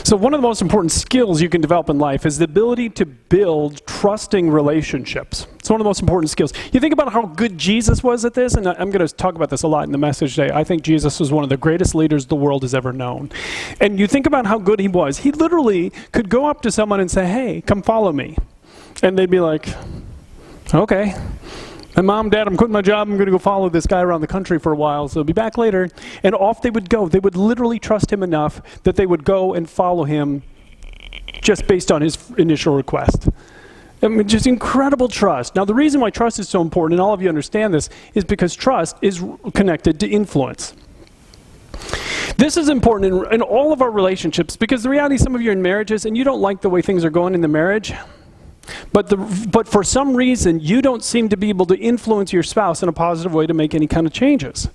So one of the most important skills you can develop in life is the ability to build trusting relationships. It's one of the most important skills. You think about how good Jesus was at this, and I'm going to talk about this a lot in the message today. I think Jesus was one of the greatest leaders the world has ever known. And you think about how good he was. He literally could go up to someone and say, hey, come follow me. And they'd be like, okay. And Mom, Dad, I'm quitting my job. I'm going to go follow this guy around the country for a while, so I'll be back later. And off they would go. They would literally trust him enough that they would go and follow him just based on his initial request. I mean, just incredible trust. Now, the reason why trust is so important, and all of you understand this, is because trust is connected to influence. This is important in all of our relationships, because the reality is some of you are in marriages and you don't like the way things are going in the marriage. But for some reason, you don't seem to be able to influence your spouse in a positive way to make any kind of changes.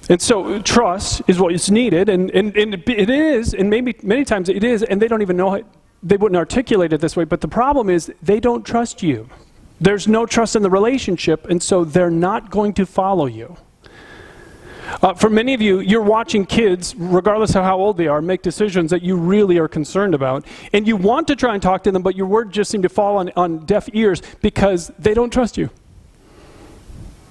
And so trust is what is needed, and it is, and maybe many times it is, and they don't even know it. They wouldn't articulate it this way, but the problem is they don't trust you. There's no trust in the relationship, and so they're not going to follow you. For many of you, you're watching kids, regardless of how old they are, make decisions that you really are concerned about. And you want to try and talk to them, but your words just seem to fall on deaf ears because they don't trust you.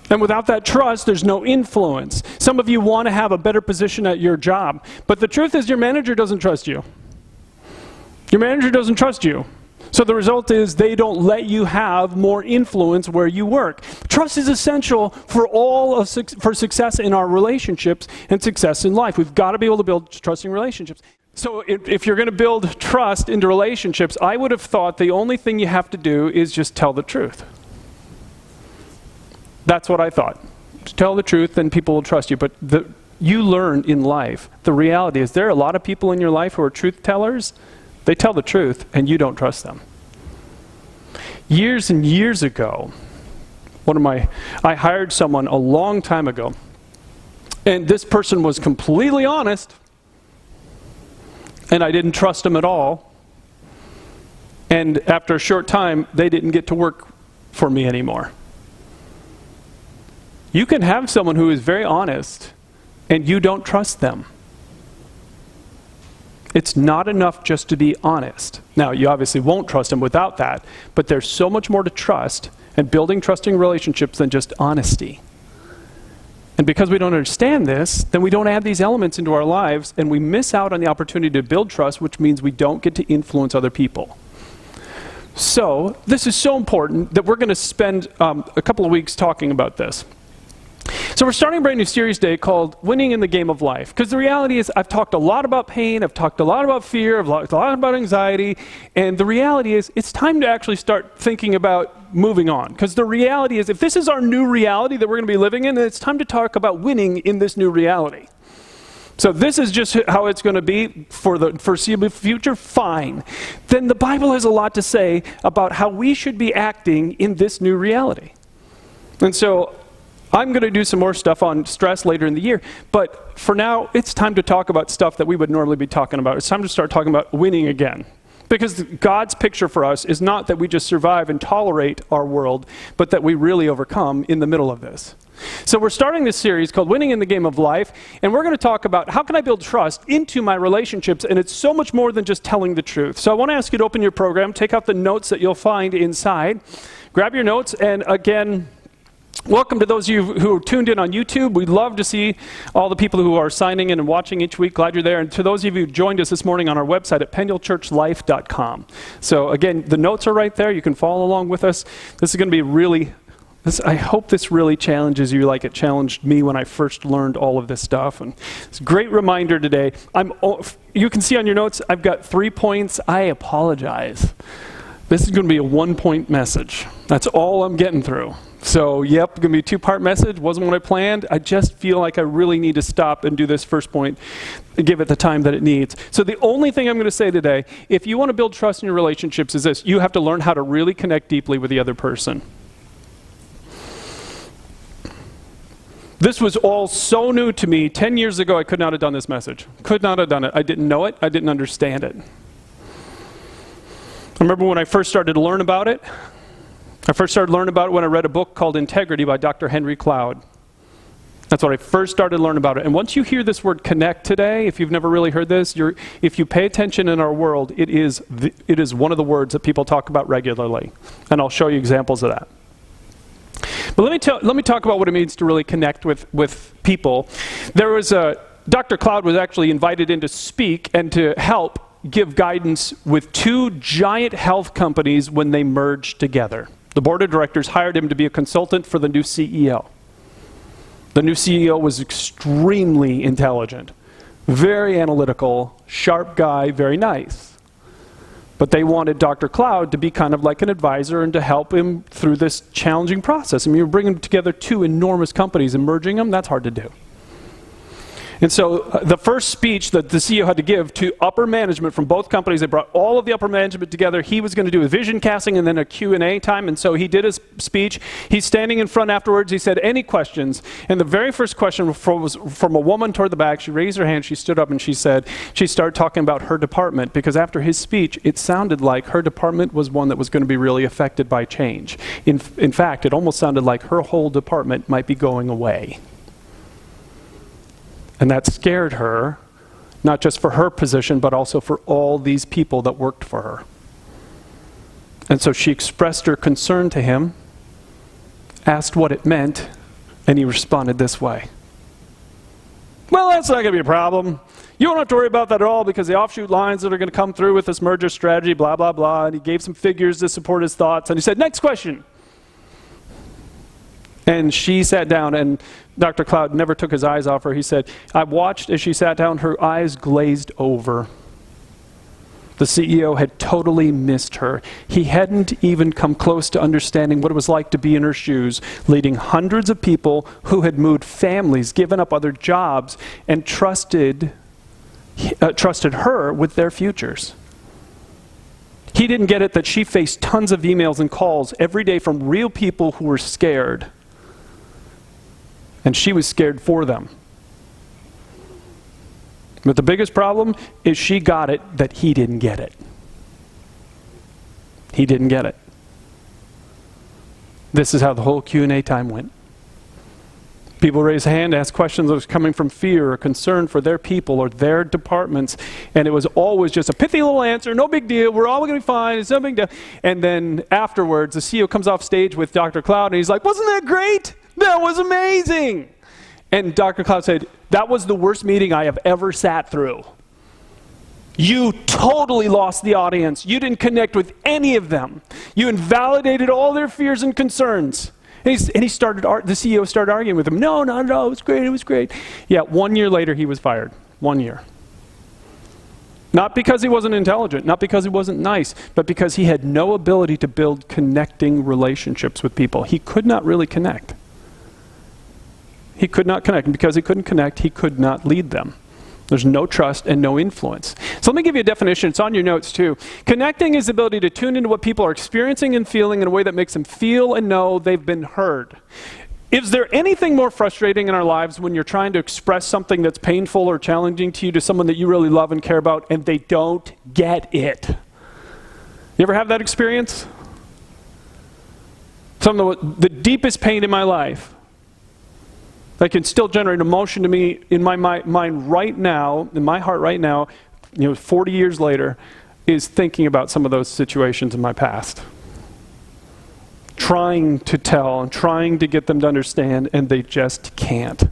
And without that trust, there's no influence. Some of you want to have a better position at your job, but the truth is your manager doesn't trust you. Your manager doesn't trust you. So the result is they don't let you have more influence where you work. Trust is essential for for success in our relationships and success in life. We've got to be able to build trusting relationships. So if you're going to build trust into relationships, I would have thought the only thing you have to do is just tell the truth. That's what I thought. Just tell the truth, then people will trust you. But you learn in life, the reality is there are a lot of people in your life who are truth tellers. They tell the truth, and you don't trust them. Years and years ago, I hired someone a long time ago, and this person was completely honest, and I didn't trust him at all. And after a short time, they didn't get to work for me anymore. You can have someone who is very honest, and you don't trust them. It's not enough just to be honest. Now, you obviously won't trust them without that, but there's so much more to trust and building trusting relationships than just honesty. And because we don't understand this, then we don't add these elements into our lives, and we miss out on the opportunity to build trust, which means we don't get to influence other people. So, this is so important that we're going to spend a couple of weeks talking about this. So we're starting a brand new series today called Winning in the Game of Life. Because the reality is I've talked a lot about pain, I've talked a lot about fear, I've talked a lot about anxiety, and the reality is it's time to actually start thinking about moving on. Because the reality is if this is our new reality that we're going to be living in, then it's time to talk about winning in this new reality. So this is just how it's going to be for the foreseeable future, fine. Then the Bible has a lot to say about how we should be acting in this new reality. And so I'm going to do some more stuff on stress later in the year, but for now, it's time to talk about stuff that we would normally be talking about. It's time to start talking about winning again. Because God's picture for us is not that we just survive and tolerate our world, but that we really overcome in the middle of this. So we're starting this series called Winning in the Game of Life, and we're going to talk about how can I build trust into my relationships, and it's so much more than just telling the truth. So I want to ask you to open your program, take out the notes that you'll find inside, grab your notes, and again, welcome to those of you who are tuned in on YouTube. We'd love to see all the people who are signing in and watching each week. Glad you're there. And to those of you who joined us this morning on our website at penulchurchlife.com. So again, the notes are right there. You can follow along with us. This is going to be I hope this really challenges you like it challenged me when I first learned all of this stuff. And it's a great reminder today. You can see on your notes, I've got 3 points. I apologize. This is going to be a 1-point message. That's all I'm getting through. So, yep, going to be a 2-part message. Wasn't what I planned. I just feel like I really need to stop and do this first point and give it the time that it needs. So the only thing I'm going to say today, if you want to build trust in your relationships, is this. You have to learn how to really connect deeply with the other person. This was all so new to me. 10 years ago, I could not have done this message. Could not have done it. I didn't know it. I didn't understand it. I remember when I first started to learn about it. I first started learning about it when I read a book called Integrity by Dr. Henry Cloud. That's when I first started to learn about it. And once you hear this word connect today, if you've never really heard this, if you pay attention in our world, it is one of the words that people talk about regularly. And I'll show you examples of that. But let me talk about what it means to really connect with people. Dr. Cloud was actually invited in to speak and to help give guidance with two giant health companies when they merged together. The board of directors hired him to be a consultant for the new CEO. The new CEO was extremely intelligent, very analytical, sharp guy, very nice. But they wanted Dr. Cloud to be kind of like an advisor and to help him through this challenging process. I mean, you're bringing together two enormous companies and merging them, that's hard to do. And so the first speech that the CEO had to give to upper management from both companies, they brought all of the upper management together. He was going to do a vision casting and then a Q&A time. And so he did his speech. He's standing in front afterwards. He said, any questions? And the very first question was from a woman toward the back. She raised her hand. She stood up and she started talking about her department, because after his speech, it sounded like her department was one that was going to be really affected by change. In fact, it almost sounded like her whole department might be going away. And that scared her, not just for her position, but also for all these people that worked for her. And so she expressed her concern to him, asked what it meant, and he responded this way. Well, that's not going to be a problem. You don't have to worry about that at all, because the offshoot lines that are going to come through with this merger strategy, blah, blah, blah. And he gave some figures to support his thoughts. And he said, next question. And she sat down, and Dr. Cloud never took his eyes off her. He said, I watched as she sat down, her eyes glazed over. The CEO had totally missed her. He hadn't even come close to understanding what it was like to be in her shoes, leading hundreds of people who had moved families, given up other jobs, and trusted her with their futures. He didn't get it that she faced tons of emails and calls every day from real people who were scared. And she was scared for them. But the biggest problem is she got it that he didn't get it. He didn't get it. This is how the whole Q&A time went. People raised a hand, asked questions that was coming from fear or concern for their people or their departments, and it was always just a pithy little answer, no big deal, we're all going to be fine, it's no big deal. And then afterwards, the CEO comes off stage with Dr. Cloud, and he's like, wasn't that great? That was amazing. And Dr. Cloud said, that was the worst meeting I have ever sat through. You totally lost the audience. You didn't connect with any of them. You invalidated all their fears and concerns. And the CEO started arguing with him. No, it was great. Yeah, 1 year later, he was fired. 1 year. Not because he wasn't intelligent, not because he wasn't nice, but because he had no ability to build connecting relationships with people. He could not really connect. He could not connect, and because he couldn't connect, he could not lead them. There's no trust and no influence. So let me give you a definition. It's on your notes too. Connecting is the ability to tune into what people are experiencing and feeling in a way that makes them feel and know they've been heard. Is there anything more frustrating in our lives when you're trying to express something that's painful or challenging to you to someone that you really love and care about, and they don't get it? You ever have that experience? Some of the deepest pain in my life that can still generate emotion to me in my mind right now, in my heart right now, 40 years later, is thinking about some of those situations in my past. Trying to tell and trying to get them to understand, and they just can't.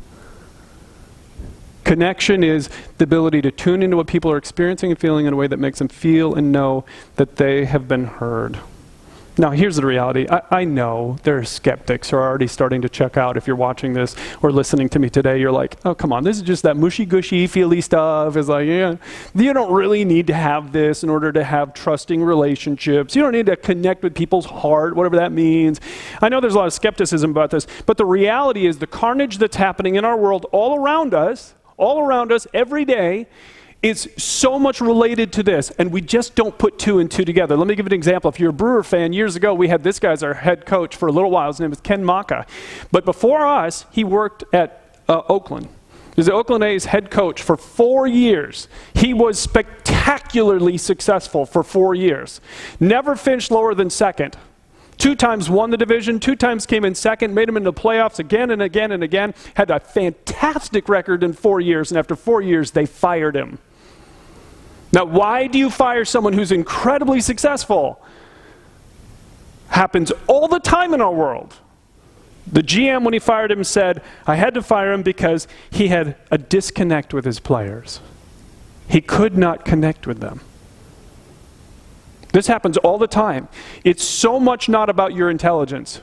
Connection is the ability to tune into what people are experiencing and feeling in a way that makes them feel and know that they have been heard. Now, here's the reality. I know there are skeptics who are already starting to check out. If you're watching this or listening to me today, you're like, oh, come on, this is just that mushy-gushy, feely stuff. It's like, yeah, you don't really need to have this in order to have trusting relationships. You don't need to connect with people's heart, whatever that means. I know there's a lot of skepticism about this, but the reality is the carnage that's happening in our world all around us every day, is so much related to this, and we just don't put two and two together. Let me give you an example. If you're a Brewer fan, years ago, we had this guy as our head coach for a little while. His name was Ken Maka. But before us, he worked at Oakland. He was the Oakland A's head coach for 4 years. He was spectacularly successful for 4 years. Never finished lower than second. 2 times won the division, 2 times came in second, made them into the playoffs again and again and again, had a fantastic record in 4 years, and after 4 years, they fired him. Now, why do you fire someone who's incredibly successful? Happens all the time in our world. The GM, when he fired him, said, I had to fire him because he had a disconnect with his players. He could not connect with them. This happens all the time. It's so much not about your intelligence.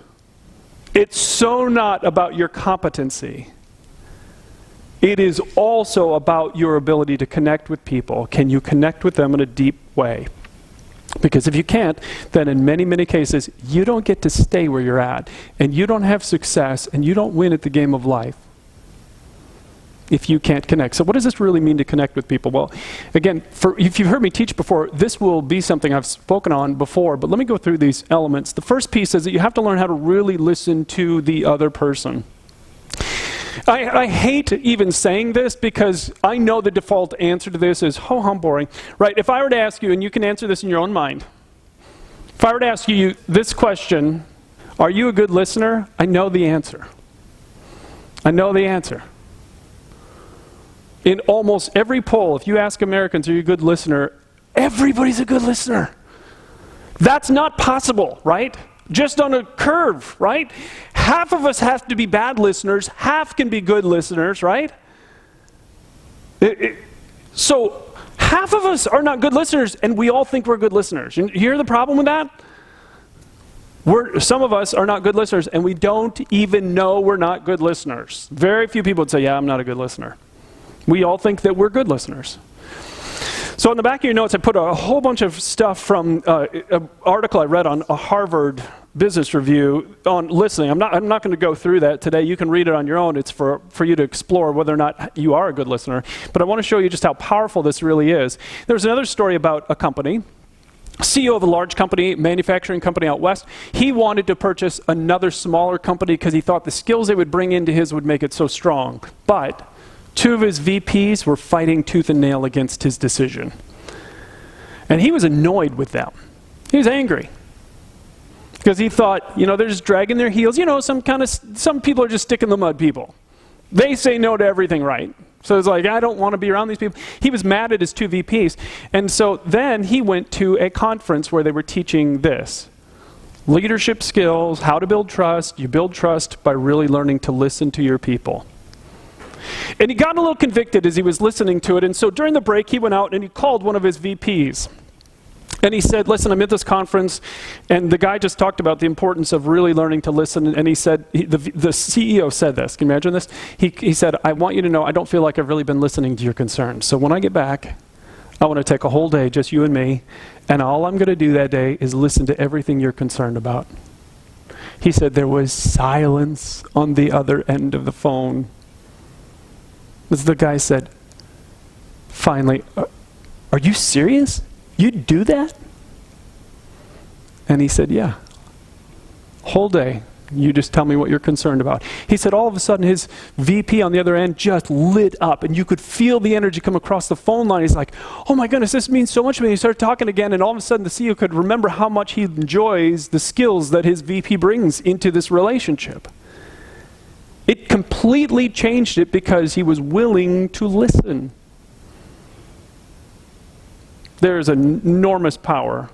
It's so not about your competency. It is also about your ability to connect with people. Can you connect with them in a deep way? Because if you can't, then in many, many cases, you don't get to stay where you're at, and you don't have success, and you don't win at the game of life if you can't connect. So what does this really mean to connect with people? Well, again, if you've heard me teach before, this will be something I've spoken on before, but let me go through these elements. The first piece is that you have to learn how to really listen to the other person. I hate even saying this because I know the default answer to this is, oh, how boring. Right, if I were to ask you, and you can answer this in your own mind, if I were to ask you this question, are you a good listener? I know the answer. I know the answer. In almost every poll, if you ask Americans, are you a good listener? Everybody's a good listener. That's not possible, right? Just on a curve, right? Half of us have to be bad listeners, half can be good listeners, right? So half of us are not good listeners, and we all think we're good listeners. You hear the problem with that? Some of us are not good listeners, and we don't even know we're not good listeners. Very few people would say, yeah, I'm not a good listener. We all think that we're good listeners. So in the back of your notes, I put a whole bunch of stuff from an article I read on a Harvard Business Review on listening. I'm not going to go through that today. You can read it on your own. It's for you to explore whether or not you are a good listener. But I want to show you just how powerful this really is. There's another story about a company, CEO of a large company, manufacturing company out west. He wanted to purchase another smaller company because he thought the skills they would bring into his would make it so strong. But 2 of his VPs were fighting tooth and nail against his decision. And he was annoyed with them. He was angry. Because he thought, they're just dragging their heels. Some people are just stick in the mud people. They say no to everything right. So it's like, I don't want to be around these people. He was mad at his 2 VPs. And so then he went to a conference where they were teaching this. Leadership skills, how to build trust. You build trust by really learning to listen to your people. And he got a little convicted as he was listening to it. And so during the break, he went out and he called one of his VPs. And he said, listen, I'm at this conference, and the guy just talked about the importance of really learning to listen. And he said, the CEO said this. Can you imagine this? He said, I want you to know I don't feel like I've really been listening to your concerns. So when I get back, I want to take a whole day, just you and me, and all I'm going to do that day is listen to everything you're concerned about. He said there was silence on the other end of the phone. As the guy said, finally, are you serious? You'd do that? And he said, yeah. Whole day, you just tell me what you're concerned about. He said all of a sudden his VP on the other end just lit up, and you could feel the energy come across the phone line. He's like, oh my goodness, this means so much to me. He started talking again, and all of a sudden the CEO could remember how much he enjoys the skills that his VP brings into this relationship. It completely changed it because he was willing to listen. There is enormous power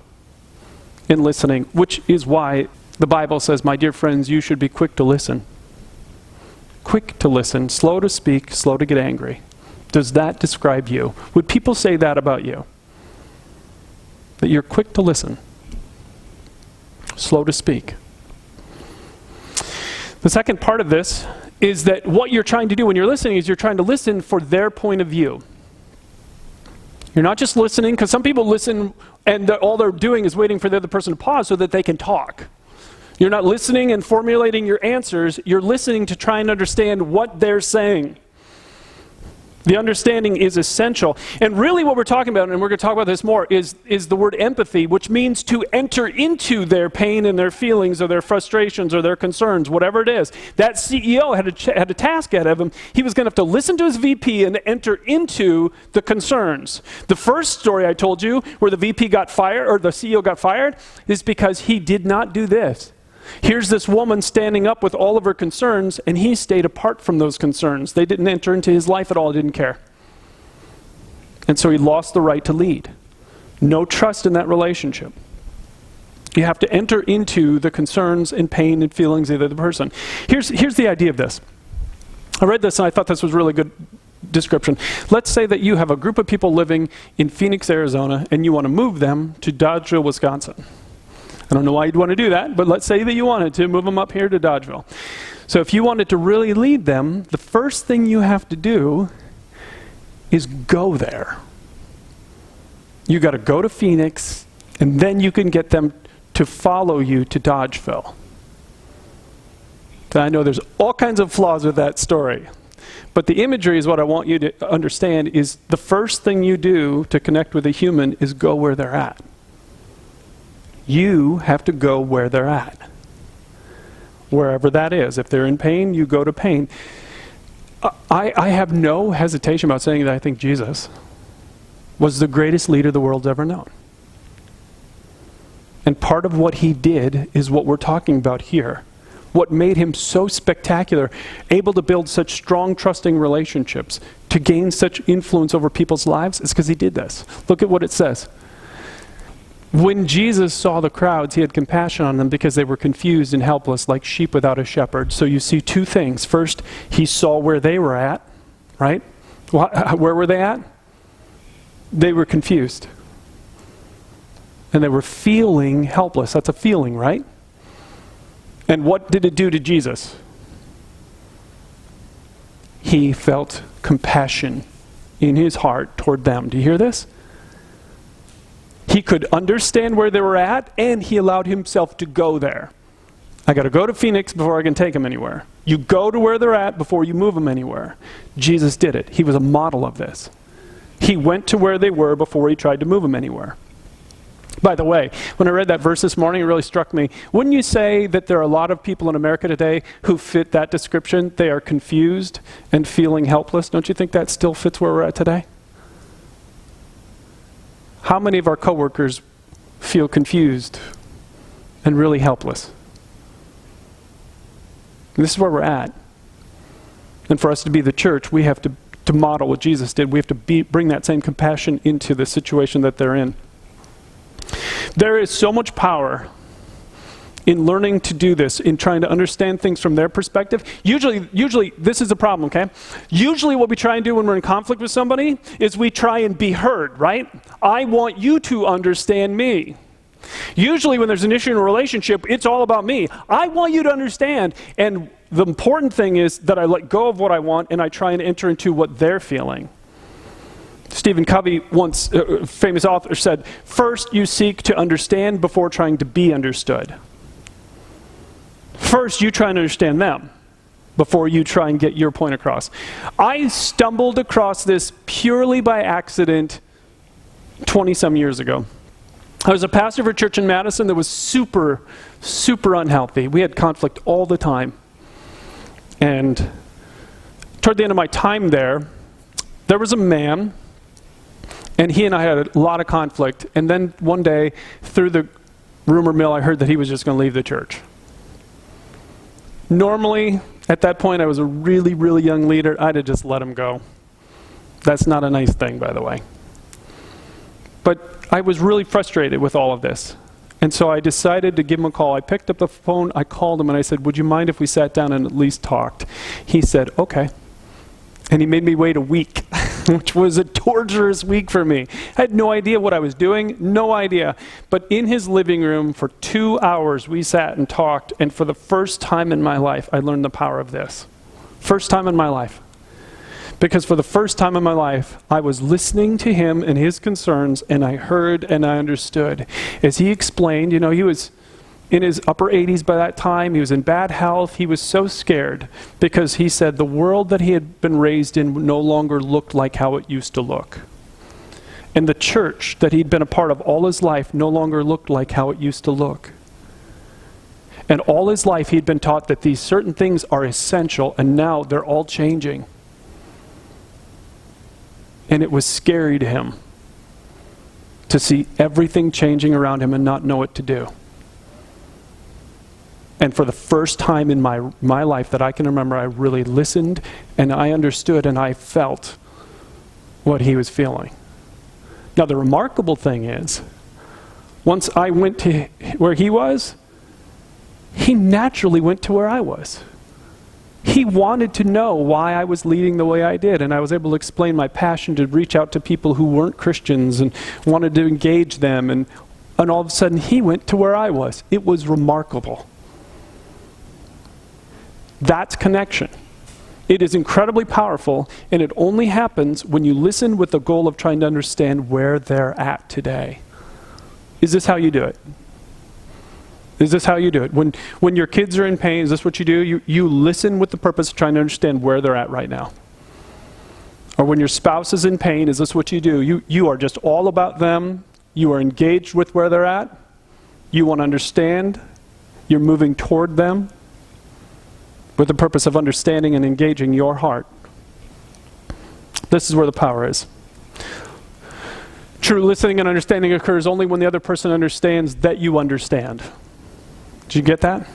in listening, which is why the Bible says, my dear friends, you should be quick to listen. Quick to listen, slow to speak, slow to get angry. Does that describe you? Would people say that about you? That you're quick to listen, slow to speak. The second part of this is that what you're trying to do when you're listening is you're trying to listen for their point of view. You're not just listening, because some people listen and all they're doing is waiting for the other person to pause so that they can talk. You're not listening and formulating your answers. You're listening to try and understand what they're saying. The understanding is essential. And really what we're talking about, and we're going to talk about this more, is the word empathy, which means to enter into their pain and their feelings or their frustrations or their concerns, whatever it is. That CEO had a task ahead of him. He was going to have to listen to his VP and enter into the concerns. The first story I told you, where the VP got fired, or the CEO got fired, is because he did not do this. Here's this woman standing up with all of her concerns, and he stayed apart from those concerns. They didn't enter into his life at all, didn't care. And so he lost the right to lead. No trust in that relationship. You have to enter into the concerns and pain and feelings of the other person. Here's the idea of this. I read this and I thought this was a really good description. Let's say that you have a group of people living in Phoenix, Arizona, and you want to move them to Dodgeville, Wisconsin. I don't know why you'd want to do that, but let's say that you wanted to move them up here to Dodgeville. So if you wanted to really lead them, the first thing you have to do is go there. You got to go to Phoenix, and then you can get them to follow you to Dodgeville. I know there's all kinds of flaws with that story, but the imagery is what I want you to understand is the first thing you do to connect with a human is go where they're at. You have to go where they're at. Wherever that is. If they're in pain, you go to pain. I have no hesitation about saying that I think Jesus was the greatest leader the world's ever known. And part of what he did is what we're talking about here. What made him so spectacular, able to build such strong, trusting relationships, to gain such influence over people's lives, is because he did this. Look at what it says. When Jesus saw the crowds, he had compassion on them because they were confused and helpless like sheep without a shepherd. So you see two things. First, he saw where they were at, right? Where were they at? They were confused. And they were feeling helpless. That's a feeling, right? And what did it do to Jesus? He felt compassion in his heart toward them. Do you hear this? He could understand where they were at, and he allowed himself to go there. I got to go to Phoenix before I can take them anywhere. You go to where they're at before you move them anywhere. Jesus did it. He was a model of this. He went to where they were before he tried to move them anywhere. By the way, when I read that verse this morning, it really struck me. Wouldn't you say that there are a lot of people in America today who fit that description? They are confused and feeling helpless. Don't you think that still fits where we're at today? How many of our coworkers feel confused and really helpless? And this is where we're at. And for us to be the church, we have to model what Jesus did. We have to bring that same compassion into the situation that they're in. There is so much power in learning to do this, in trying to understand things from their perspective. Usually this is the problem, okay? Usually what we try and do when we're in conflict with somebody is we try and be heard, right? I want you to understand me. Usually when there's an issue in a relationship, it's all about me. I want you to understand. And the important thing is that I let go of what I want and I try and enter into what they're feeling. Stephen Covey, once a famous author, said, first you seek to understand before trying to be understood. First you try and understand them before you try and get your point across. I stumbled across this purely by accident 20-some years ago. I was a pastor of a church in Madison that was super, super unhealthy. We had conflict all the time. And toward the end of my time there was a man, and he and I had a lot of conflict. And then one day, through the rumor mill, I heard that he was just going to leave the church. Normally, at that point, I was a really, really young leader. I'd have just let him go. That's not a nice thing, by the way. But I was really frustrated with all of this. And so I decided to give him a call. I picked up the phone, I called him, and I said, would you mind if we sat down and at least talked? He said, okay. And he made me wait a week, which was a torturous week for me. I had no idea what I was doing, no idea. But in his living room for 2 hours, we sat and talked, and for the first time in my life, I learned the power of this. First time in my life. Because for the first time in my life, I was listening to him and his concerns, and I heard and I understood. As he explained, you know, he was in his upper 80s by that time. He was in bad health. He was so scared because he said the world that he had been raised in no longer looked like how it used to look. And the church that he'd been a part of all his life no longer looked like how it used to look. And all his life he'd been taught that these certain things are essential, and now they're all changing. And it was scary to him to see everything changing around him and not know what to do. And for the first time in my life that I can remember, I really listened and I understood and I felt what he was feeling. Now the remarkable thing is, once I went to where he was, he naturally went to where I was. He wanted to know why I was leading the way I did, and I was able to explain my passion to reach out to people who weren't Christians and wanted to engage them, and all of a sudden he went to where I was. It was remarkable. That's connection. It is incredibly powerful, and it only happens when you listen with the goal of trying to understand where they're at today. Is this how you do it? Is this how you do it? When your kids are in pain, is this what you do? You listen with the purpose of trying to understand where they're at right now. Or when your spouse is in pain, is this what you do? You are just all about them. You are engaged with where they're at. You want to understand. You're moving toward them with the purpose of understanding and engaging your heart. This is where the power is. True listening and understanding occurs only when the other person understands that you understand. Did you get that?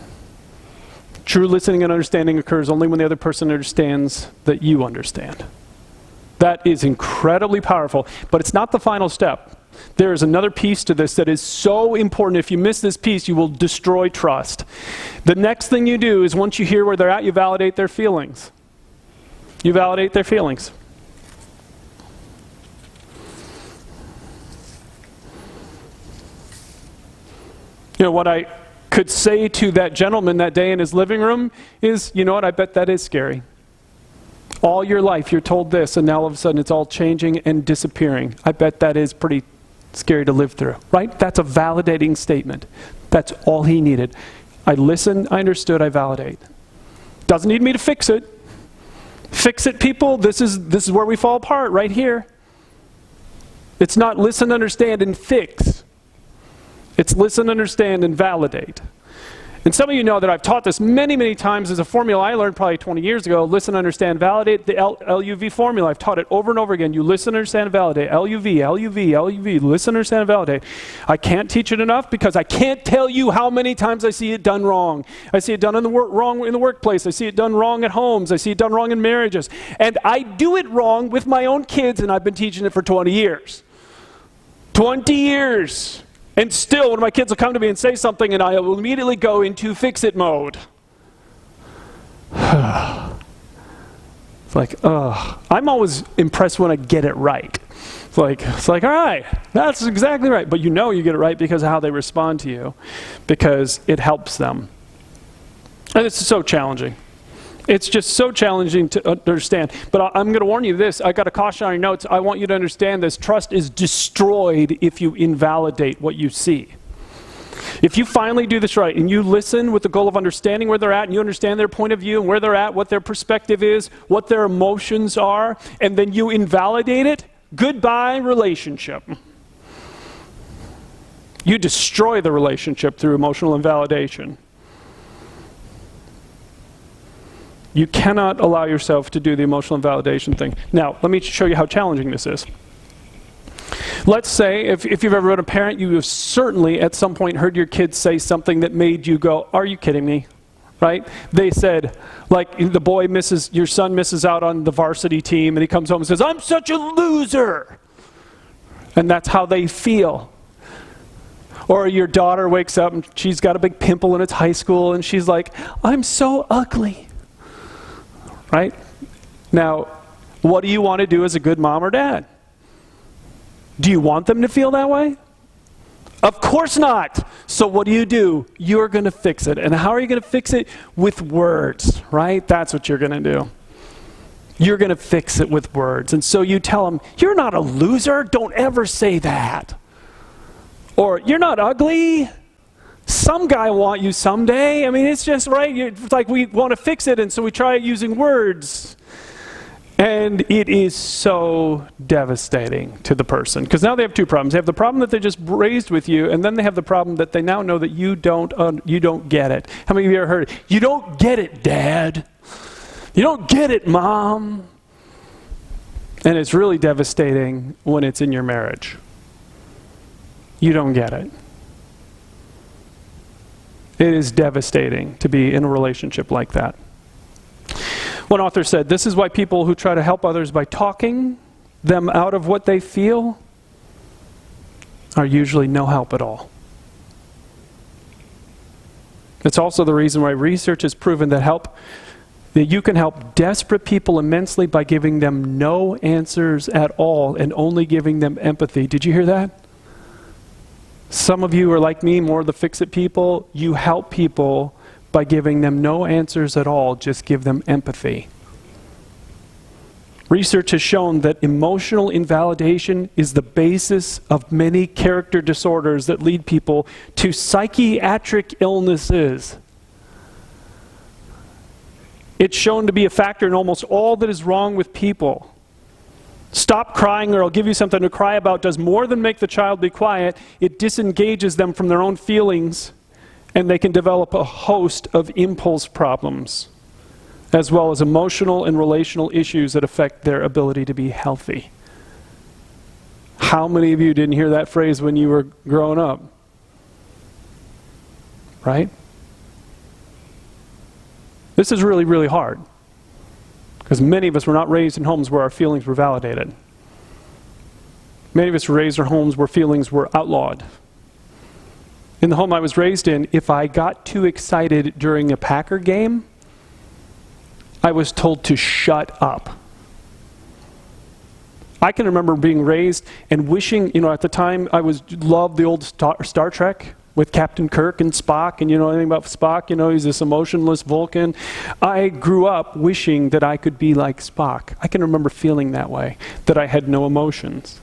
True listening and understanding occurs only when the other person understands that you understand. That is incredibly powerful, but it's not the final step. There is another piece to this that is so important. If you miss this piece, you will destroy trust. The next thing you do is once you hear where they're at, you validate their feelings. You validate their feelings. You know, what I could say to that gentleman that day in his living room is, you know what, I bet that is scary. All your life you're told this, and now all of a sudden it's all changing and disappearing. I bet that is pretty scary to live through, right? That's a validating statement. That's all he needed. I listened, I understood, I validate. Doesn't need me to fix it. Fix it, people. This is where we fall apart, right here. It's not listen, understand, and fix. It's listen, understand, and validate. And some of you know that I've taught this many, many times as a formula I learned probably 20 years ago. Listen, understand, validate, the L.U.V formula. I've taught it over and over again. You listen, understand, and validate. L.U.V, L.U.V, L.U.V. Listen, understand, and validate. I can't teach it enough because I can't tell you how many times I see it done wrong. I see it done wrong in the workplace. I see it done wrong at homes. I see it done wrong in marriages. And I do it wrong with my own kids, and I've been teaching it for 20 years. 20 years. And still, when my kids will come to me and say something, and I will immediately go into fix-it mode. It's like, I'm always impressed when I get it right. It's like, all right, that's exactly right. But you know you get it right because of how they respond to you, because it helps them. And it's so challenging. It's just so challenging to understand. But I'm going to warn you this. I got a caution on your notes. I want you to understand this. Trust is destroyed if you invalidate what you see. If you finally do this right and you listen with the goal of understanding where they're at and you understand their point of view and where they're at, what their perspective is, what their emotions are, and then you invalidate it, goodbye relationship. You destroy the relationship through emotional invalidation. You cannot allow yourself to do the emotional invalidation thing. Now, let me show you how challenging this is. Let's say, if you've ever been a parent, you have certainly at some point heard your kids say something that made you go, are you kidding me? Right? They said, like your son misses out on the varsity team, and he comes home and says, I'm such a loser. And that's how they feel. Or your daughter wakes up and she's got a big pimple and it's high school, and she's like, I'm so ugly. Right? Now, what do you want to do as a good mom or dad? Do you want them to feel that way? Of course not. So what do? You're going to fix it. And how are you going to fix it? With words, right? That's what you're going to do. You're going to fix it with words. And so you tell them, you're not a loser. Don't ever say that. Or, you're not ugly. Some guy will want you someday. I mean, it's just, right? It's like we want to fix it, and so we try using words. And it is so devastating to the person. Because now they have two problems. They have the problem that they just raised with you, and then they have the problem that they now know that you don't get it. How many of you ever heard it? You don't get it, Dad. You don't get it, Mom. And it's really devastating when it's in your marriage. You don't get it. It is devastating to be in a relationship like that. One author said, this is why people who try to help others by talking them out of what they feel are usually no help at all. It's also the reason why research has proven that you can help desperate people immensely by giving them no answers at all and only giving them empathy. Did you hear that? Some of you are like me, more the fix-it people. You help people by giving them no answers at all, just give them empathy. Research has shown that emotional invalidation is the basis of many character disorders that lead people to psychiatric illnesses. It's shown to be a factor in almost all that is wrong with people. Stop crying or I'll give you something to cry about does more than make the child be quiet. It disengages them from their own feelings, and they can develop a host of impulse problems, as well as emotional and relational issues that affect their ability to be healthy. How many of you didn't hear that phrase when you were growing up? Right? This is really, really hard, because many of us were not raised in homes where our feelings were validated. Many of us were raised in homes where feelings were outlawed. In the home I was raised in, if I got too excited during a Packer game, I was told to shut up. I can remember being raised and wishing, at the time loved the old Star Trek with Captain Kirk and Spock, and you know anything about Spock, he's this emotionless Vulcan. I grew up wishing that I could be like Spock. I can remember feeling that way, that I had no emotions.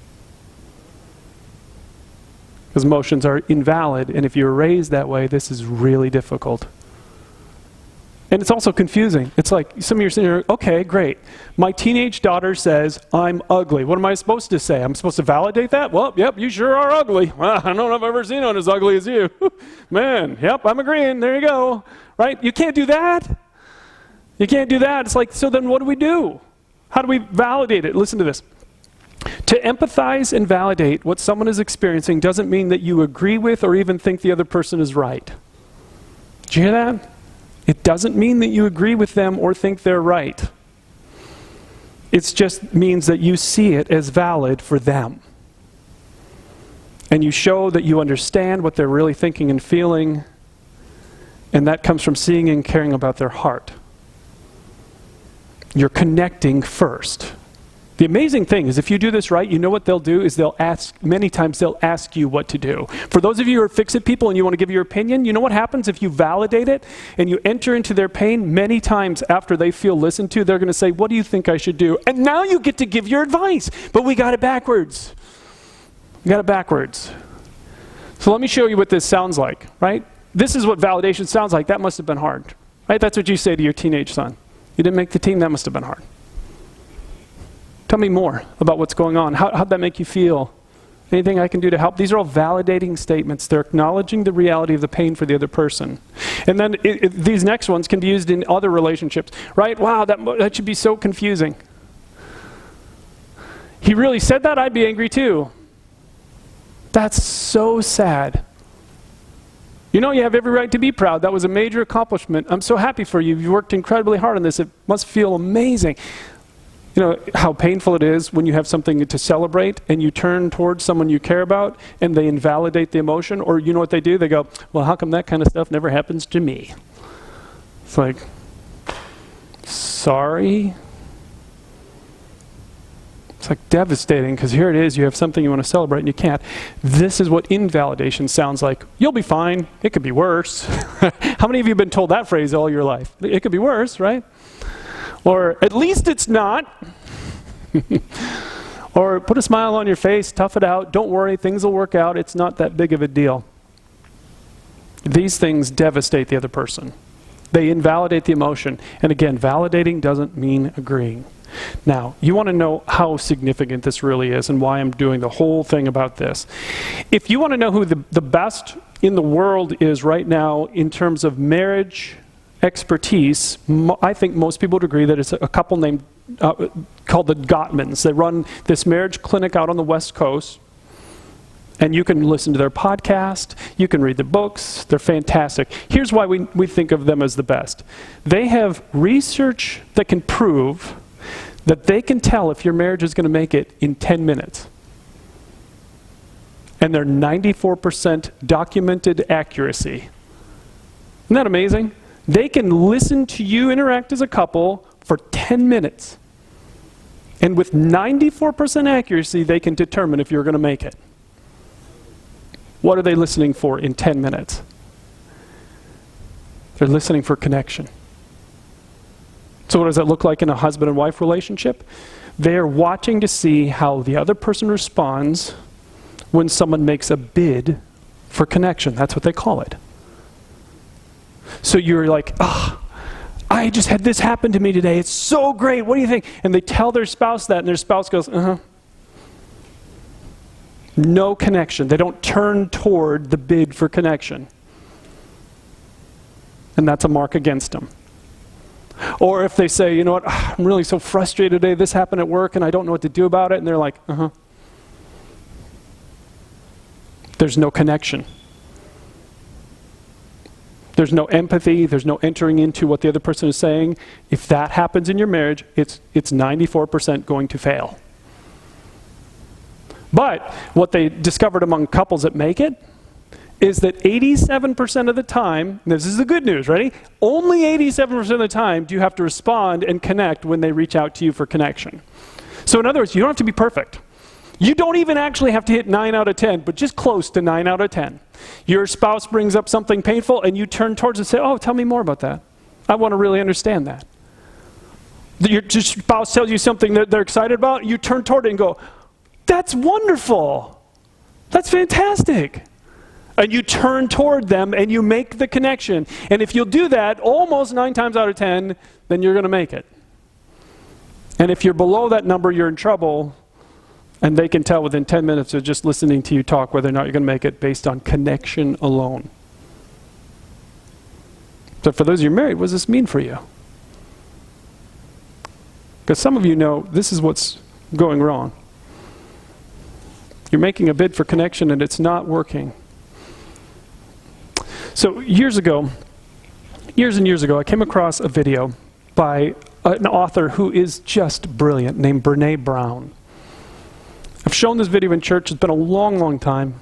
Because emotions are invalid, and if you're raised that way, this is really difficult. And it's also confusing. It's like, some of you are sitting here, okay, great. My teenage daughter says, I'm ugly. What am I supposed to say? I'm supposed to validate that? Well, yep, you sure are ugly. Well, I don't know if I've ever seen one as ugly as you. Man, yep, I'm agreeing. There you go. Right? You can't do that. You can't do that. It's like, so then what do we do? How do we validate it? Listen to this. To empathize and validate what someone is experiencing doesn't mean that you agree with or even think the other person is right. Did you hear that? It doesn't mean that you agree with them or think they're right. It just means that you see it as valid for them. And you show that you understand what they're really thinking and feeling, and that comes from seeing and caring about their heart. You're connecting first. The amazing thing is if you do this right, you know what they'll do is many times they'll ask you what to do. For those of you who are fix-it people and you want to give your opinion, you know what happens if you validate it and you enter into their pain? Many times after they feel listened to, they're going to say, what do you think I should do? And now you get to give your advice. But we got it backwards. We got it backwards. So let me show you what this sounds like, right? This is what validation sounds like. That must have been hard, right? That's what you say to your teenage son. You didn't make the team, that must have been hard. Tell me more about what's going on. How'd that make you feel? Anything I can do to help? These are all validating statements. They're acknowledging the reality of the pain for the other person. And then these next ones can be used in other relationships, right? Wow, that should be so confusing. He really said that? I'd be angry too. That's so sad. You have every right to be proud. That was a major accomplishment. I'm so happy for you. You worked incredibly hard on this. It must feel amazing. You know how painful it is when you have something to celebrate and you turn towards someone you care about and they invalidate the emotion, or you know what they do? They go, well, how come that kind of stuff never happens to me? It's like, sorry? It's like devastating, because here it is, you have something you want to celebrate and you can't. This is what invalidation sounds like. You'll be fine. It could be worse. How many of you have been told that phrase all your life? It could be worse, right? Or at least it's not. Or put a smile on your face, tough it out, don't worry, things will work out, it's not that big of a deal. These things devastate the other person. They invalidate the emotion. And again, validating doesn't mean agreeing. Now, you want to know how significant this really is and why I'm doing the whole thing about this. If you want to know who the best in the world is right now in terms of marriage expertise, I think most people would agree that it's a couple named called the Gottmans. They run this marriage clinic out on the West Coast. And you can listen to their podcast, you can read their books, they're fantastic. Here's why we think of them as the best. They have research that can prove that they can tell if your marriage is going to make it in 10 minutes. And they're 94% documented accuracy. Isn't that amazing? They can listen to you interact as a couple for 10 minutes. And with 94% accuracy, they can determine if you're going to make it. What are they listening for in 10 minutes? They're listening for connection. So what does that look like in a husband and wife relationship? They're watching to see how the other person responds when someone makes a bid for connection. That's what they call it. So you're like, I just had this happen to me today. It's so great. What do you think? And they tell their spouse that, and their spouse goes, No connection. They don't turn toward the bid for connection. And that's a mark against them. Or if they say, you know what, I'm really so frustrated today. This happened at work, and I don't know what to do about it. And they're like, There's no connection. There's no empathy. There's no entering into what the other person is saying. If that happens in your marriage, it's 94% going to fail. But what they discovered among couples that make it is that 87% of the time, and this is the good news, ready? Only 87% of the time do you have to respond and connect when they reach out to you for connection. So in other words, you don't have to be perfect. You don't even actually have to hit 9 out of 10, but just close to 9 out of 10. Your spouse brings up something painful and you turn towards and say, tell me more about that. I want to really understand that. Your spouse tells you something that they're excited about, you turn toward it and go, that's wonderful. That's fantastic. And you turn toward them and you make the connection. And if you'll do that almost 9 times out of 10, then you're going to make it. And if you're below that number, you're in trouble. And they can tell within 10 minutes of just listening to you talk whether or not you're going to make it based on connection alone. So for those of you married, what does this mean for you? Because some of you know this is what's going wrong. You're making a bid for connection and it's not working. So years and years ago, I came across a video by an author who is just brilliant named Brene Brown. I've shown this video in church. It's been a long, long time.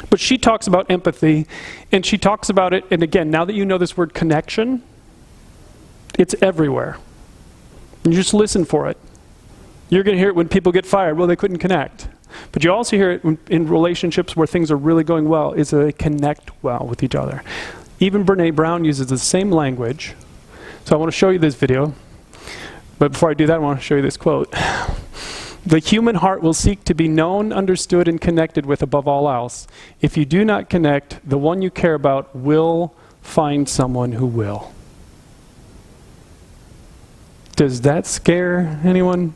But she talks about empathy, and she talks about it, and again, now that you know this word connection, it's everywhere. And you just listen for it. You're going to hear it when people get fired. Well, they couldn't connect. But you also hear it in relationships where things are really going well, is that they connect well with each other. Even Brene Brown uses the same language. So I want to show you this video. But before I do that, I want to show you this quote. The human heart will seek to be known, understood, and connected with above all else. If you do not connect, the one you care about will find someone who will. Does that scare anyone?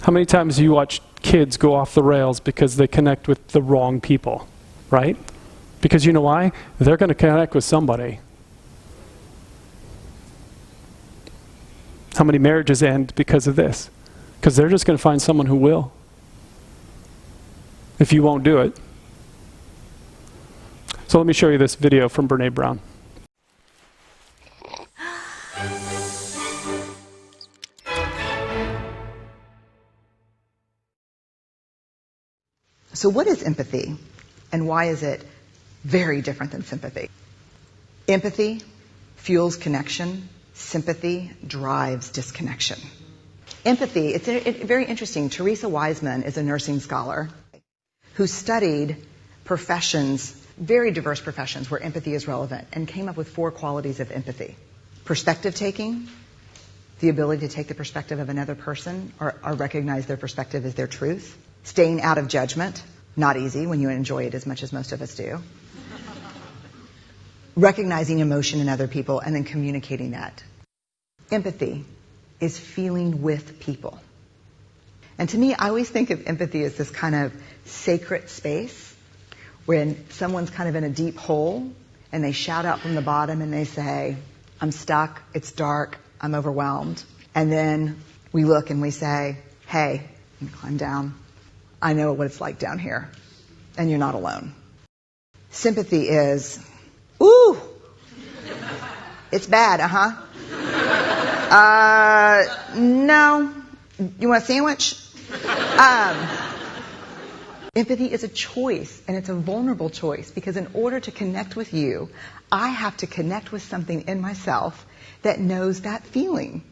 How many times do you watch kids go off the rails because they connect with the wrong people, right? Because you know why? They're going to connect with somebody. How many marriages end because of this? Because they're just going to find someone who will. If you won't do it. So let me show you this video from Brene Brown. So what is empathy, and why is it very different than sympathy? Empathy fuels connection. Sympathy drives disconnection. Empathy, it's very interesting. Teresa Wiseman is a nursing scholar who studied professions, very diverse professions where empathy is relevant, and came up with 4 qualities of empathy. Perspective taking, the ability to take the perspective of another person or recognize their perspective as their truth. Staying out of judgment, not easy when you enjoy it as much as most of us do. Recognizing emotion in other people and then communicating that. Empathy is feeling with people. And to me, I always think of empathy as this kind of sacred space when someone's kind of in a deep hole and they shout out from the bottom and they say, I'm stuck, it's dark, I'm overwhelmed. And then we look and we say, hey, climb down. I know what it's like down here. and you're not alone. Sympathy is, ooh, it's bad, no. You want a sandwich? Empathy is a choice, and it's a vulnerable choice, because in order to connect with you, I have to connect with something in myself that knows that feeling.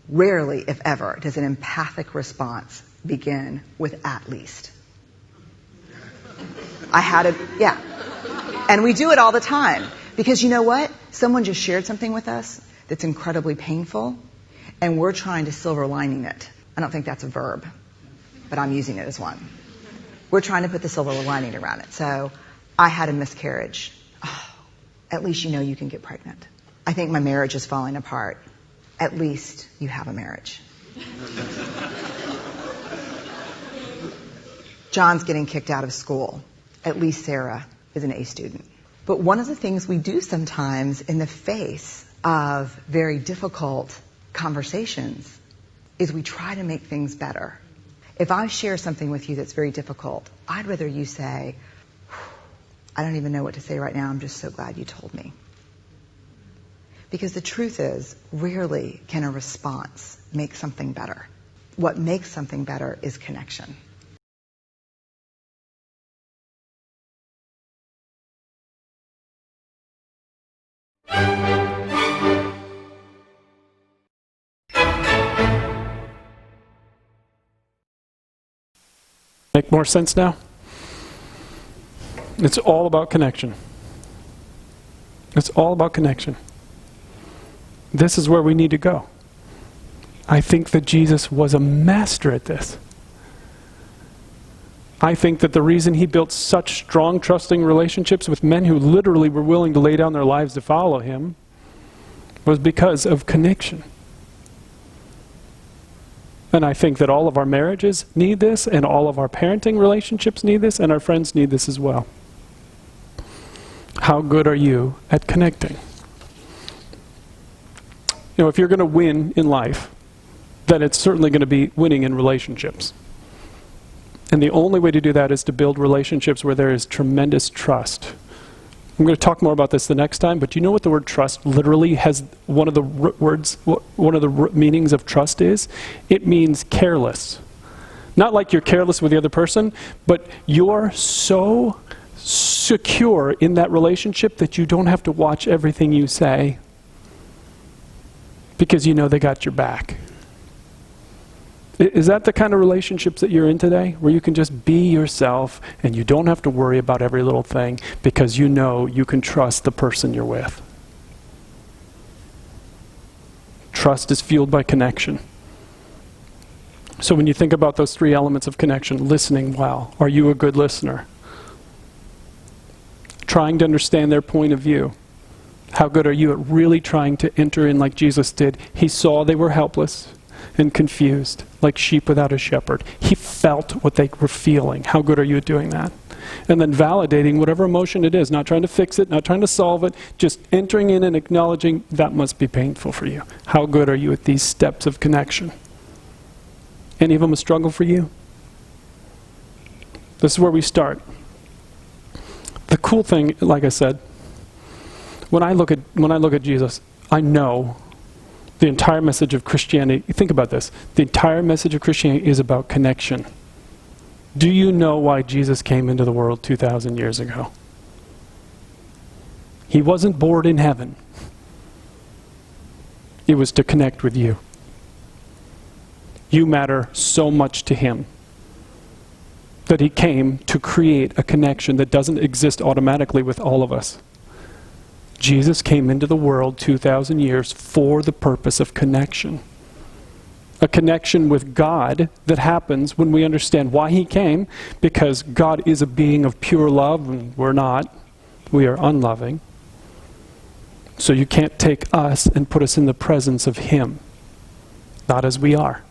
Rarely, if ever, does an empathic response begin with "at least." Yeah. And we do it all the time. Because you know what? Someone just shared something with us that's incredibly painful, and we're trying to silver lining it. I don't think that's a verb, but I'm using it as one. We're trying to put the silver lining around it. So, I had a miscarriage. Oh, at least you know you can get pregnant. I think my marriage is falling apart. At least you have a marriage. John's getting kicked out of school. At least Sarah is an A student. But one of the things we do sometimes in the face of very difficult conversations is we try to make things better. If I share something with you that's very difficult, I'd rather you say, I don't even know what to say right now, I'm just so glad you told me. Because the truth is, rarely can a response make something better. What makes something better is connection. Make more sense now? It's all about connection. It's all about connection. This is where we need to go. I think that Jesus was a master at this. I think that the reason he built such strong, trusting relationships with men who literally were willing to lay down their lives to follow him was because of connection. And I think that all of our marriages need this, and all of our parenting relationships need this, and our friends need this as well. How good are you at connecting? You know, if you're going to win in life, then it's certainly going to be winning in relationships. And the only way to do that is to build relationships where there is tremendous trust. I'm going to talk more about this the next time, but do you know what the word trust literally has? One of the meanings of trust is? It means careless. Not like you're careless with the other person, but you're so secure in that relationship that you don't have to watch everything you say because you know they got your back. Is that the kind of relationships that you're in today? Where you can just be yourself and you don't have to worry about every little thing because you know you can trust the person you're with. Trust is fueled by connection. So when you think about those three elements of connection, listening well, are you a good listener? Trying to understand their point of view. How good are you at really trying to enter in like Jesus did? He saw they were helpless and confused, like sheep without a shepherd. He felt what they were feeling. How good are you at doing that? And then validating whatever emotion it is, not trying to fix it, not trying to solve it, just entering in and acknowledging that must be painful for you. How good are you at these steps of connection? Any of them a struggle for you? This is where we start. The cool thing, like I said, when I look at Jesus, I know the entire message of Christianity, think about this, the entire message of Christianity is about connection. Do you know why Jesus came into the world 2,000 years ago? He wasn't born in heaven. It was to connect with you. You matter so much to him that he came to create a connection that doesn't exist automatically with all of us. Jesus came into the world 2,000 years for the purpose of connection. A connection with God that happens when we understand why he came, because God is a being of pure love and we're not. We are unloving. So you can't take us and put us in the presence of him, not as we are.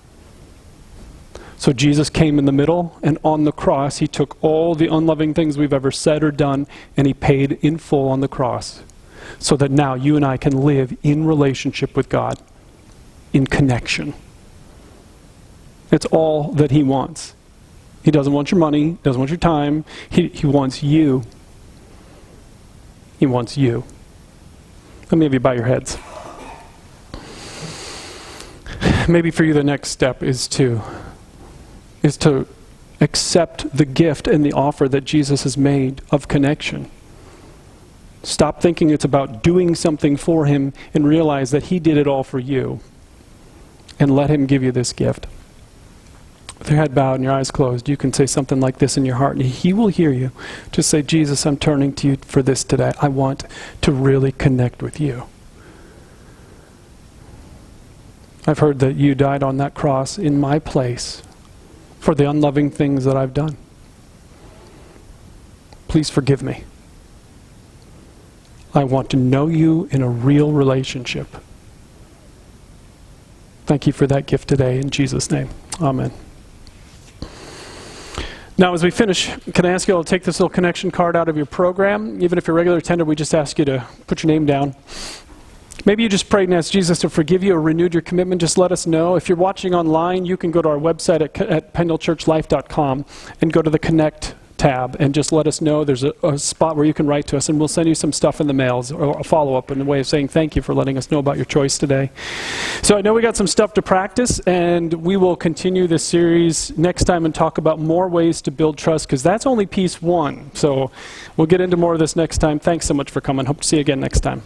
So Jesus came in the middle, and on the cross he took all the unloving things we've ever said or done, and he paid in full on the cross. So that now you and I can live in relationship with God, in connection. It's all that he wants. He doesn't want your money. He doesn't want your time. He wants you. He wants you. Let me have you bow your heads. Maybe for you the next step is to accept the gift and the offer that Jesus has made of connection. Stop thinking it's about doing something for him and realize that he did it all for you. And let him give you this gift. With your head bowed and your eyes closed, you can say something like this in your heart, and he will hear you. Just say, Jesus, I'm turning to you for this today. I want to really connect with you. I've heard that you died on that cross in my place for the unloving things that I've done. Please forgive me. I want to know you in a real relationship. Thank you for that gift today in Jesus' name. Amen. Now, as we finish, can I ask you all to take this little connection card out of your program? Even if you're a regular attender, we just ask you to put your name down. Maybe you just prayed and asked Jesus to forgive you or renewed your commitment. Just let us know. If you're watching online, you can go to our website at pendlechurchlife.com and go to the Connect tab and just let us know. There's a spot where you can write to us, and we'll send you some stuff in the mails or a follow-up in a way of saying thank you for letting us know about your choice today. So I know we got some stuff to practice, and we will continue this series next time and talk about more ways to build trust, because that's only piece one. So we'll get into more of this next time. Thanks so much for coming. Hope to see you again next time.